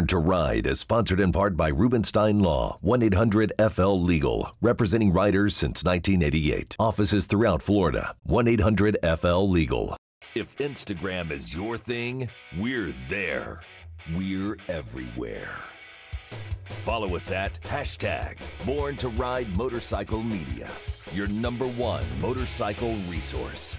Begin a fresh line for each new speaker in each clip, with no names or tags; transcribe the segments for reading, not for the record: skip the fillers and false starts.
Born to Ride is sponsored in part by Rubenstein Law, 1-800-FL-LEGAL, representing riders since 1988. Offices throughout Florida, 1-800-FL-LEGAL. If Instagram is your thing, we're there. We're everywhere. Follow us at #Born to Ride Motorcycle Media, your #1 motorcycle resource.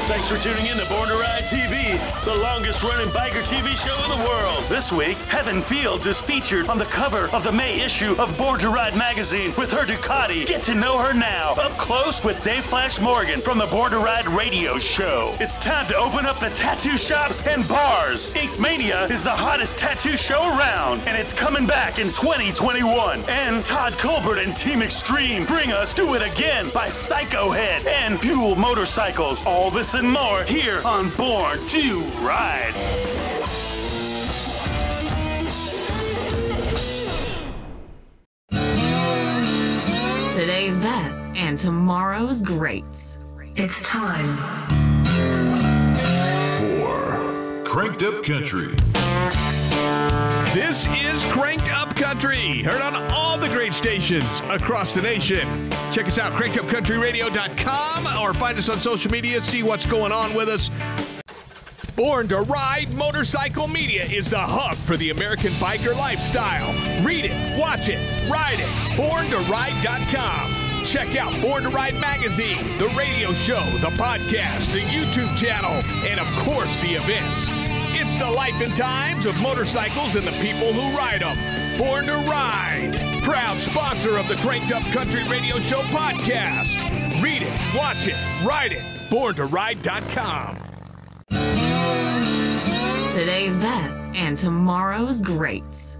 Thanks for tuning in to Born to Ride TV, the longest-running biker TV show in the world. This week, Heaven Fields is featured on the cover of the May issue of Born to Ride magazine with her Ducati. Get to know her now, up close with Dave Flash Morgan from the Born to Ride radio show. It's time to open up the tattoo shops and bars. Inkmania is the hottest tattoo show around, and it's coming back in 2021. And Todd Colbert and Team X-Treem bring us Do It Again by Psykohed and Buell Motorcycles. All this and more here on Born to Ride.
Today's best and tomorrow's greats.
It's time
for Cranked Up Country.
This is Cranked Up Country, heard on all the great stations across the nation. Check us out, crankedupcountryradio.com, or find us on social media, see what's going on with us. Born to Ride Motorcycle Media is the hub for the American biker lifestyle. Read it, watch it, ride it, borntoride.com. Check out Born to Ride magazine, the radio show, the podcast, the YouTube channel, and of course the events. It's the life and times of motorcycles and the people who ride them. Born to Ride, proud sponsor of the Cranked Up Country Radio Show podcast. Read it, watch it, ride it, borntoride.com.
Today's best and tomorrow's greats.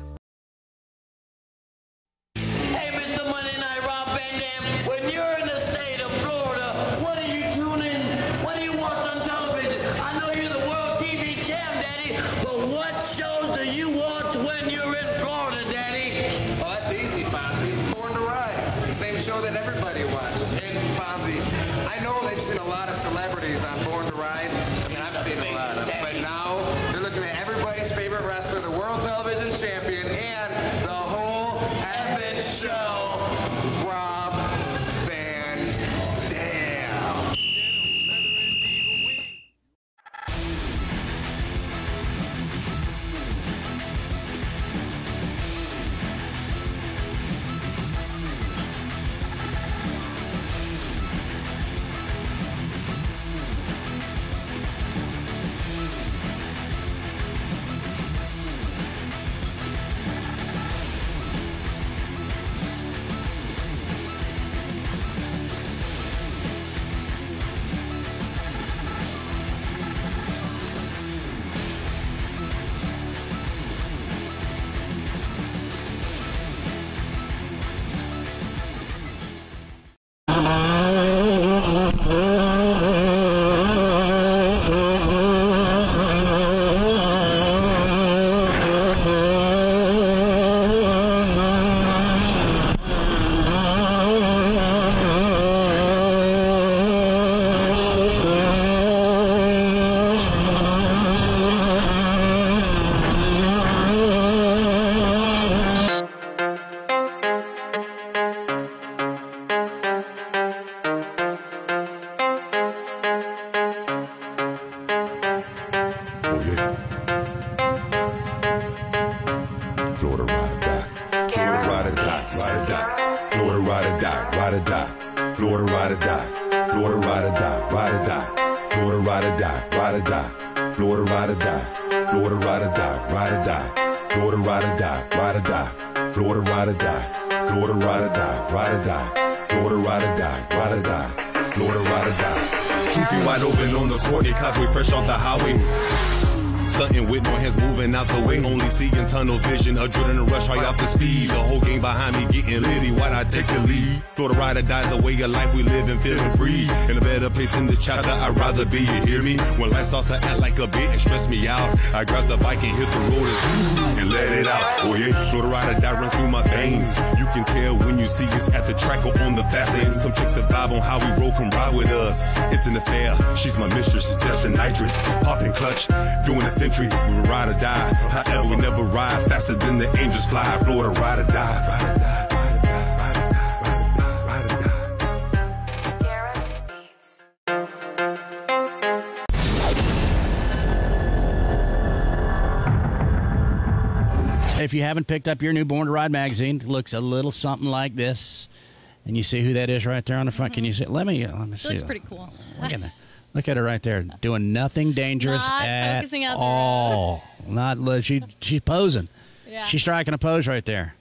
Hey, Mr. Monday Night Rob Van Dam, when you're in the state of Florida, what do you tune in? What do you watch on television? I know you're the World TV champ, Daddy, but what shows do you watch when you're in Florida, Daddy?
Oh, that's easy, Fonzie. Born to Ride. The same show that everybody watches. And Fonzie, I know they've seen a lot of celebrities on Born to Ride. I mean, I've seen a lot of them. But now they're looking at everybody's favorite wrestler, the world television champion, and the whole effing show, Rob Van Dam.
Stunting with no hands moving out the way. Only seeing tunnel vision, adrenaline rush high off the speed. The whole game
gang behind me getting litty while I take the lead. Florida ride or die's a way of life we live and feeling free. In a better place in the chapter, I'd rather be, you hear me? When life starts to act like a bit and stress me out, I grab the bike and hit the road and let it out. Oh yeah, Florida ride or die runs through my veins. You can tell when you see us at the track or on the fast lanes. Come check the vibe on how we roll, come ride with us. It's an affair, she's my mistress, just a nitrous. Popping clutch, doing a century, we will ride or die. However, we never ride faster than the angels fly. Florida ride or die, ride or die.
If you haven't picked up your new Born to Ride magazine, it looks a little something like this. And you see who that is right there on the front. Can you see? Let me see.
It looks pretty cool.
Look at her right there, doing nothing dangerous at all. She's posing.
Yeah.
She's striking a pose right there.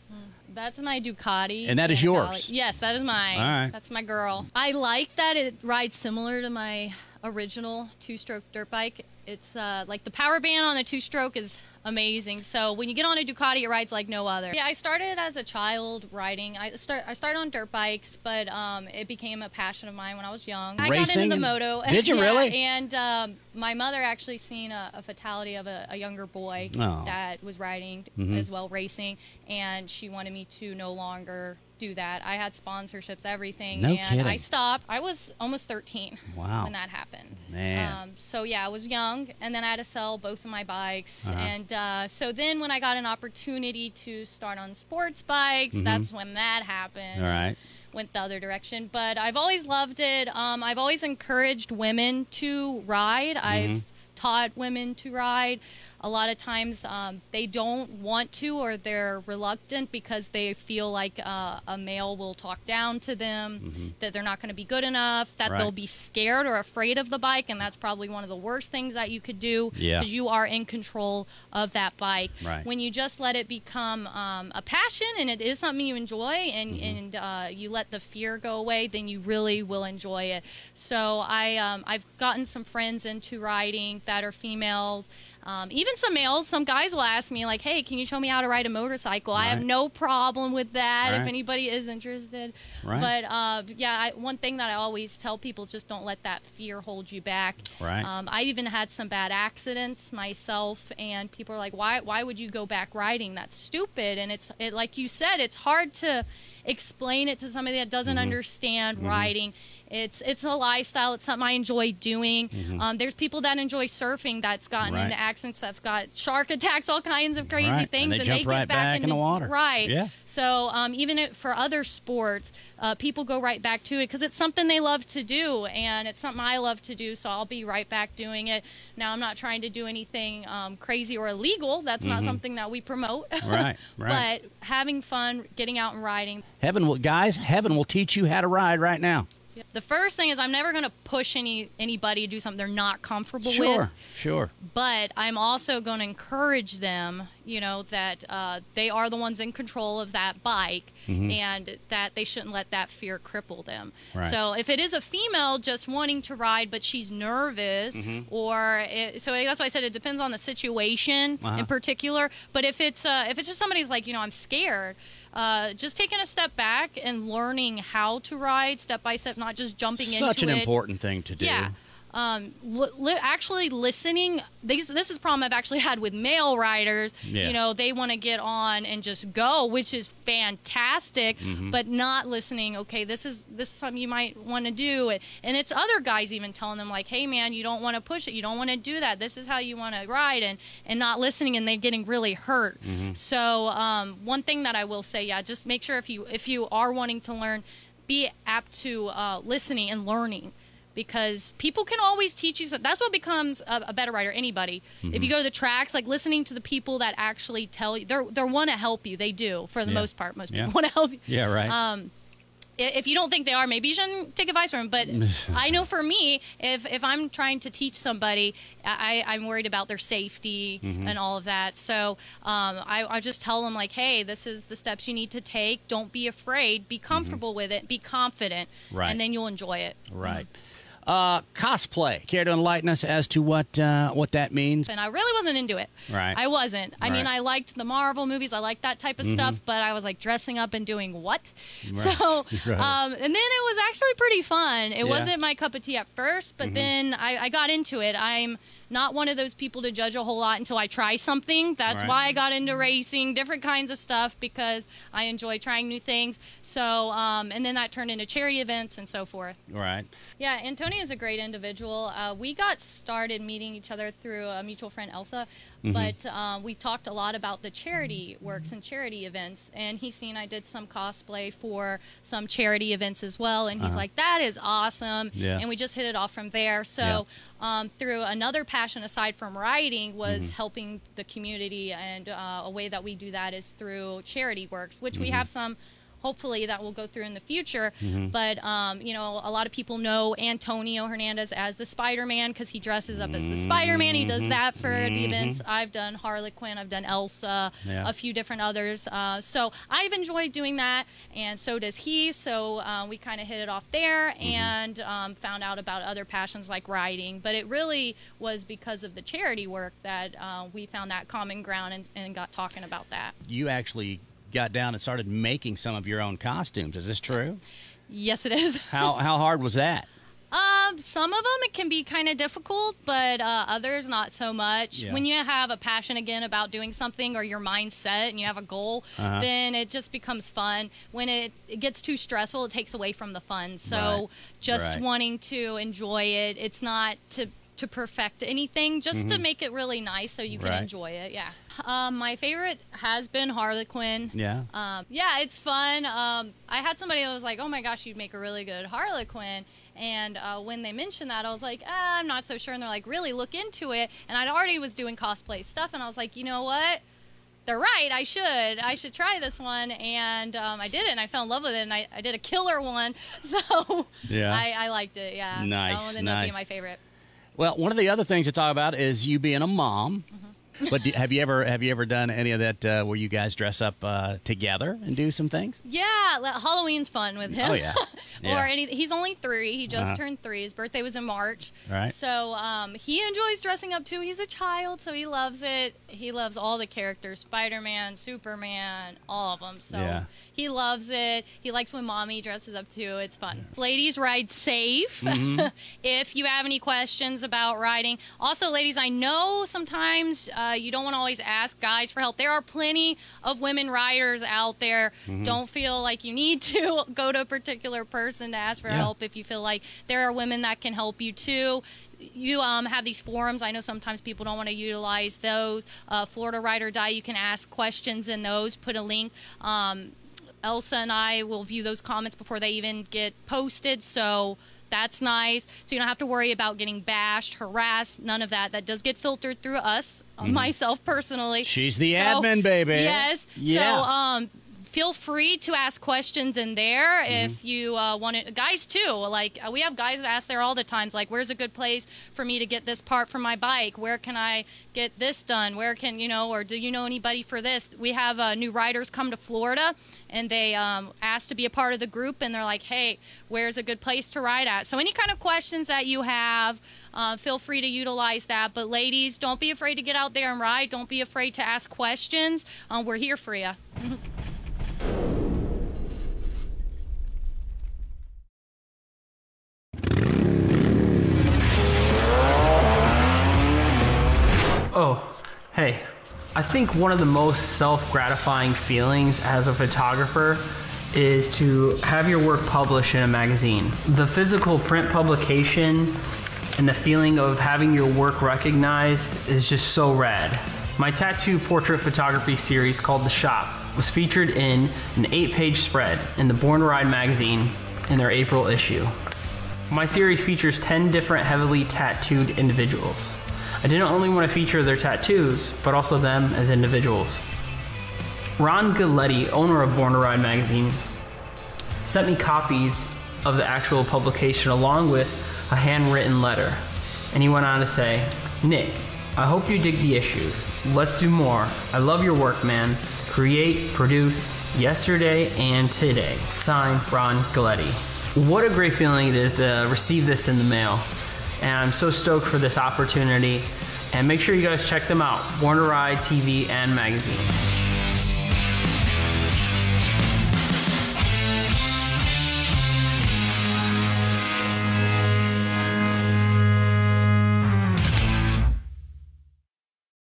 That's my Ducati.
And that is yours?
Yes, that is mine.
All right.
That's my girl. I like that it rides similar to my original two-stroke dirt bike. It's like the power band on a two-stroke is amazing. So when you get on a Ducati, it rides like no other. Yeah, I started as a child riding. I started on dirt bikes, but it became a passion of mine when I was young. I got into the moto.
Did you really?
And my mother actually seen a fatality of a younger boy that was riding as well, racing, and she wanted me to no longer do that. I had sponsorships, everything,
and
kidding. I stopped. I was almost 13 when that happened.
Man.
So yeah, I was young, and then I had to sell both of my bikes, and so then when I got an opportunity to start on sports bikes, that's when that happened.
All right.
Went the other direction, but I've always loved it. I've always encouraged women to ride. I've taught women to ride. A lot of times they don't want to, or they're reluctant because they feel like a male will talk down to them, that they're not going to be good enough, that they'll be scared or afraid of the bike, and that's probably one of the worst things that you could do, because you are in control of that bike. When you just let it become a passion and it is something you enjoy, and you let the fear go away, then you really will enjoy it. So I've gotten some friends into riding that are females. Even some males, some guys will ask me, like, hey, can you show me how to ride a motorcycle? I have no problem with that if anybody is interested. But, yeah, one thing that I always tell people is just don't let that fear hold you back. I even had some bad accidents myself, and people are like, why would you go back riding? That's stupid. And like you said, it's hard to explain it to somebody that doesn't understand riding. It's a lifestyle. It's something I enjoy doing. There's people that enjoy surfing that's gotten into accidents, that've got shark attacks, all kinds of crazy things,
and they jump back into the water.
So even for other sports, people go right back to it because it's something they love to do, and it's something I love to do. So I'll be right back doing it. Now I'm not trying to do anything crazy or illegal. That's not something that we promote. But having fun, getting out and riding.
Heaven will teach you how to ride right now.
The first thing is I'm never going to push anybody to do something they're not comfortable with.
Sure.
But I'm also going to encourage them, that they are the ones in control of that bike, and that they shouldn't let that fear cripple them. So if it is a female just wanting to ride, but she's nervous, so that's why I said it depends on the situation in particular. But if it's just somebody's like, I'm scared, just taking a step back and learning how to ride step by step, not just jumping into it.
Such an important thing to do.
Yeah. Actually listening. This is a problem I've actually had with male riders. They want to get on and just go, which is fantastic, but not listening. Okay, this is something you might want to do, and it's other guys even telling them like, hey man, you don't want to push it, you don't want to do that, this is how you want to ride, and not listening, and they're getting really hurt. So one thing that I will say, just make sure if you are wanting to learn, be apt to listening and learning. Because people can always teach you something. That's what becomes a better rider, anybody. If you go to the tracks, like listening to the people that actually tell you, they want to help you. They do, for the most part. Most people want to help you.
Yeah, right.
If you don't think they are, maybe you shouldn't take advice from them. But I know for me, if I'm trying to teach somebody, I'm worried about their safety and all of that. So I just tell them, like, hey, this is the steps you need to take. Don't be afraid. Be comfortable with it. Be confident. And then you'll enjoy it.
Cosplay. Care to enlighten us as to what that means?
And I really wasn't into it.
Right.
I wasn't. I mean, I liked the Marvel movies. I liked that type of stuff, but I was like dressing up and doing what?
Right.
So,
Right.
and then it was actually pretty fun. It wasn't my cup of tea at first, but then I got into it. I'm not one of those people to judge a whole lot until I try something. That's why I got into racing, different kinds of stuff, because I enjoy trying new things. So, and then that turned into charity events and so forth.
Right.
Yeah, Antonia is a great individual. We got started meeting each other through a mutual friend, Elsa, but we talked a lot about the charity works and charity events, and he's seen I did some cosplay for some charity events as well, and he's like, that is awesome, and we just hit it off from there. So through another passion aside from writing was helping the community, and a way that we do that is through charity works, which we have some hopefully that will go through in the future. But, you know, a lot of people know Antonio Hernandez as the Spider-Man because he dresses up as the Spider-Man. He does that for the events. I've done Harley Quinn. I've done Elsa, a few different others. So I've enjoyed doing that, and so does he. So we kind of hit it off there and found out about other passions like writing. But it really was because of the charity work that we found that common ground and got talking about that.
You actually got down and started making some of your own costumes. Is this true?
Yes, it is.
How hard was that?
Some of them it can be kind of difficult, but others not so much.
Yeah.
When you have a passion again about doing something or your mind's set and you have a goal, then it just becomes fun. When it gets too stressful, it takes away from the fun. So just wanting to enjoy it, it's not to perfect anything, just to make it really nice so you can enjoy it. Yeah. My favorite has been Harley Quinn.
Yeah.
Yeah, it's fun. I had somebody that was like, oh my gosh, you'd make a really good Harley Quinn. And when they mentioned that, I was like, I'm not so sure. And they're like, really, look into it. And I already was doing cosplay stuff. And I was like, you know what? They're right. I should try this one. And I did it, and I fell in love with it. And I did a killer one. So I liked it. Yeah.
Nice.
That one ended up being my favorite.
Well, one of the other things to talk about is you being a mom. But have you ever done any of that where you guys dress up together and do some things?
Yeah, Halloween's fun with him.
Oh yeah.
Or he's only 3. He just turned 3. His birthday was in March.
Right.
So he enjoys dressing up too. He's a child, so he loves it. He loves all the characters: Spider-Man, Superman, all of them. So he loves it. He likes when mommy dresses up too. It's fun. Ladies, ride safe. If you have any questions about riding. Also, ladies, I know sometimes you don't want to always ask guys for help. There are plenty of women riders out there. Don't feel like you need to go to a particular person to ask for help if you feel like there are women that can help you too. You have these forums. I know sometimes people don't want to utilize those. Florida Ride or Die, you can ask questions in those. Put a link. Elsa and I will view those comments before they even get posted, so that's nice. So you don't have to worry about getting bashed, harassed, none of that. That does get filtered through us, myself personally.
She's the admin, baby.
Yes.
Yeah.
So feel free to ask questions in there if you want to. Guys, too. Like, we have guys that ask there all the times, like, where's a good place for me to get this part for my bike? Where can I get this done? Where can, or do you know anybody for this? We have new riders come to Florida, and they ask to be a part of the group, and they're like, hey, where's a good place to ride at? So any kind of questions that you have, feel free to utilize that. But ladies, don't be afraid to get out there and ride. Don't be afraid to ask questions. We're here for you.
Oh, hey, I think one of the most self-gratifying feelings as a photographer is to have your work published in a magazine. The physical print publication and the feeling of having your work recognized is just so rad. My tattoo portrait photography series called The Shop was featured in an 8-page spread in the Born to Ride magazine in their April issue. My series features 10 different heavily tattooed individuals. I didn't only want to feature their tattoos, but also them as individuals. Ron Galletti, owner of Born to Ride magazine, sent me copies of the actual publication along with a handwritten letter. And he went on to say, Nick, I hope you dig the issues. Let's do more. I love your work, man. Create, produce, yesterday and today. Signed, Ron Galletti. What a great feeling it is to receive this in the mail. And I'm so stoked for this opportunity. And make sure you guys check them out. Born to Ride TV and magazine.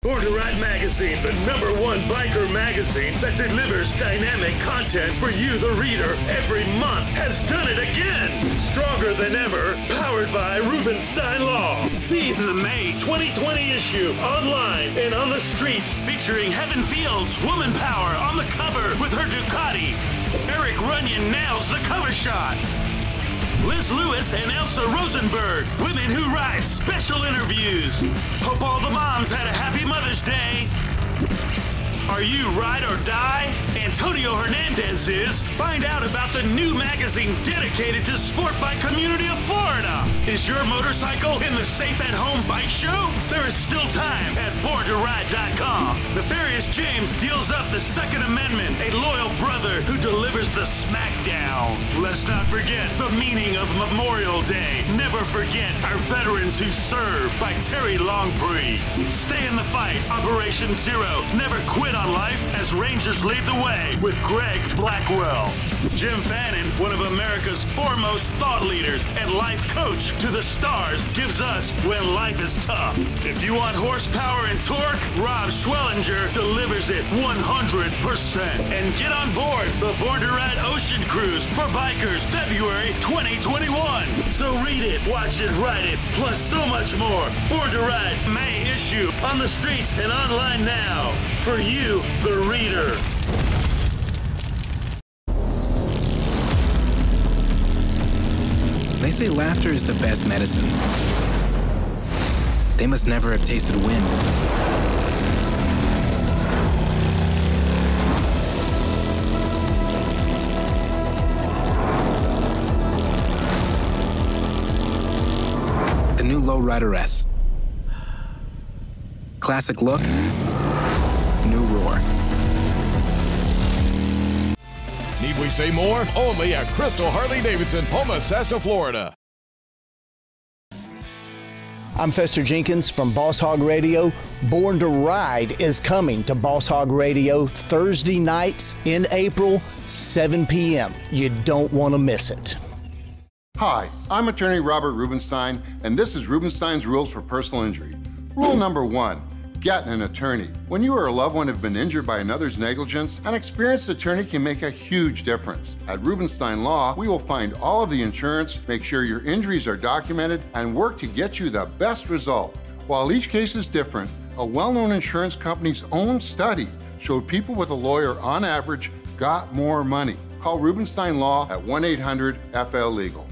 Born to Ride Magazine, the #1 biker magazine that delivers dynamic content for you, the reader, every month, has done it again. Stronger than ever, powered by Rubenstein Law. See the May 2020 issue online and on the streets, featuring Heaven Fields' Woman Power on the cover with her Ducati. Eric Runyon nails the cover shot. Liz Lewis and Elsa Rosenberg, Women Who Ride special interviews. Hope all the moms had a happy Mother's Day. Are you ride or die? Antonio Hernandez is. Find out about the new magazine dedicated to sport bike community of Florida. Is your motorcycle in the Safe at Home Bike Show? There is still time at borntoride.com. Nefarious James deals up the Second Amendment, a loyal brother who delivers the smackdown. Let's not forget the meaning of Memorial Day. Never forget our veterans who serve by Terry Longpree. Stay in the fight. Operation Zero. Never quit on life as Rangers lead the way with Greg Blackwell. Jim Fannin, one of America's foremost thought leaders and life coach to the stars, gives us when life is tough. If you want horsepower and torque, Rob Schwellinger delivers it 100%. And get on board the Born to Ride Ocean Cruise for bikers February 2021. So read it, watch it, ride it, plus so much more. Born to Ride May issue on the streets and online now. For you, the reader.
They say laughter is the best medicine. They must never have tasted wind. The new Lowrider S. Classic look, new roar.
Need we say more? Only at Crystal Harley-Davidson, Homosassa, Florida.
I'm Fester Jenkins from Boss Hog Radio. Born to Ride is coming to Boss Hog Radio Thursday nights in April, 7 p.m. You don't want to miss it.
Hi, I'm attorney Robert Rubenstein, and this is Rubenstein's Rules for Personal Injury. Rule number 1. Get an attorney. When you or a loved one have been injured by another's negligence, an experienced attorney can make a huge difference. At Rubenstein Law, we will find all of the insurance, make sure your injuries are documented, and work to get you the best result. While each case is different, a well-known insurance company's own study showed people with a lawyer on average got more money. Call Rubenstein Law at 1-800-FL-LEGAL.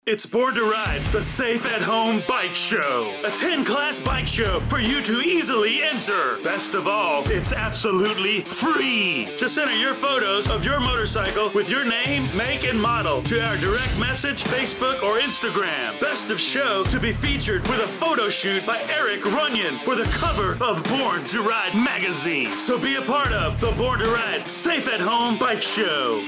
It's Born to Ride's the Safe at Home Bike Show. A 10-class bike show for you to easily enter. Best of all, it's absolutely free. Just enter your photos of your motorcycle with your name, make, and model to our direct message, Facebook, or Instagram. Best of show to be featured with a photo shoot by Eric Runyon for the cover of Born to Ride magazine. So be a part of the Born to Ride Safe at Home Bike Show.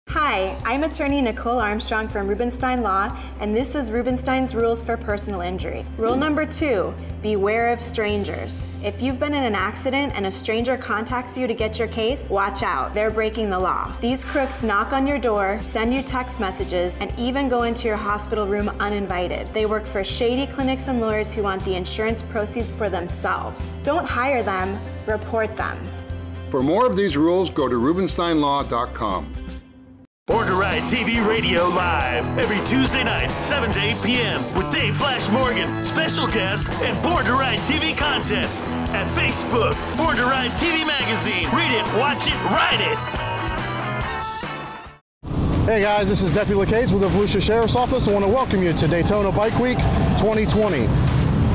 Hi, I'm attorney Nicole Armstrong from Rubenstein Law, and this is Rubenstein's Rules for Personal Injury. Rule number 2, beware of strangers. If you've been in an accident and a stranger contacts you to get your case, watch out. They're breaking the law. These crooks knock on your door, send you text messages, and even go into your hospital room uninvited. They work for shady clinics and lawyers who want the insurance proceeds for themselves. Don't hire them, report them.
For more of these rules, go to rubensteinlaw.com.
Born to Ride TV Radio live every Tuesday night, 7 to 8 p.m. with Dave Flash Morgan, special guest, and Born to Ride TV content at Facebook. Born to Ride TV magazine. Read it, watch it, ride it.
Hey guys, this is Deputy LaCaze with the Volusia Sheriff's Office. I want to welcome you to Daytona Bike Week 2020.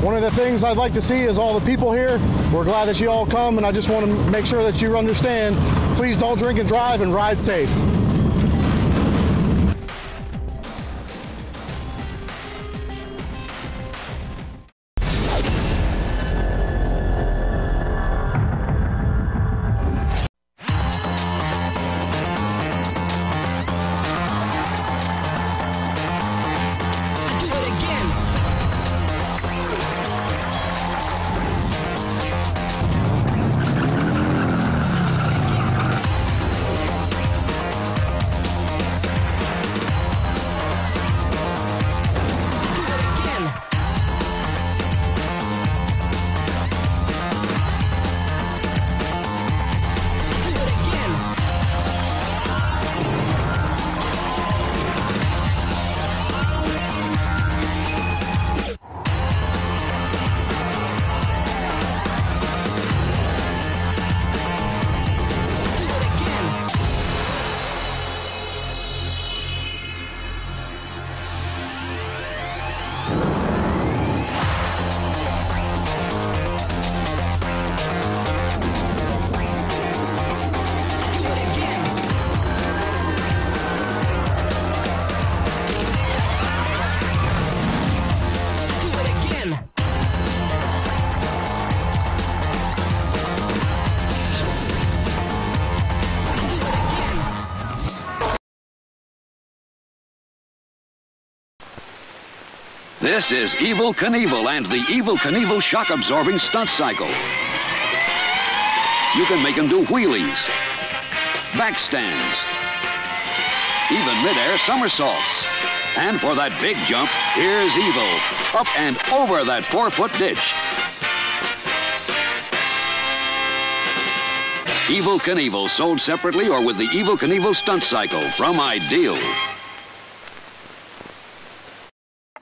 One of the things I'd like to see is all the people here. We're glad that you all come, and I just want to make sure that you understand, please don't drink and drive and ride safe.
This is Evel Knievel and the Evel Knievel shock-absorbing stunt cycle. You can make them do wheelies, backstands, even mid-air somersaults. And for that big jump, here's Evel, up and over that 4-foot ditch. Evel Knievel, sold separately or with the Evel Knievel stunt cycle from Ideal.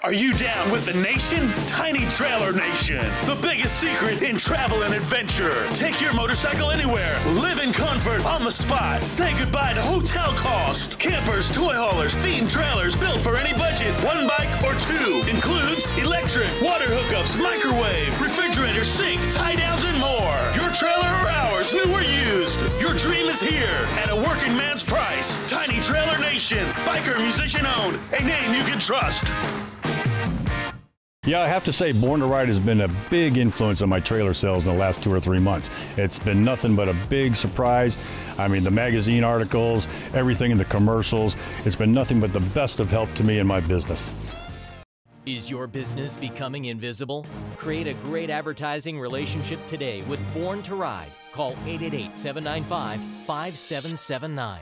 Are you down with the nation? Tiny Trailer Nation, the biggest secret in travel and adventure. Take your motorcycle anywhere. Live in comfort on the spot. Say goodbye to hotel cost. Campers, toy haulers, themed trailers built for any budget. One bike or two. Includes electric, water hookups, microwave, refrigerator, sink, tie downs, and more. Your trailer or ours, new or used. Your dream is here at a working man's price. Tiny Trailer Nation, biker musician owned, a name you can trust.
Yeah, I have to say, Born to Ride has been a big influence on my trailer sales in the last 2 or 3 months. It's been nothing but a big surprise. I mean, the magazine articles, everything in the commercials, it's been nothing but the best of help to me in my business.
Is your business becoming invisible? Create a great advertising relationship today with Born to Ride. Call 888-795-5779.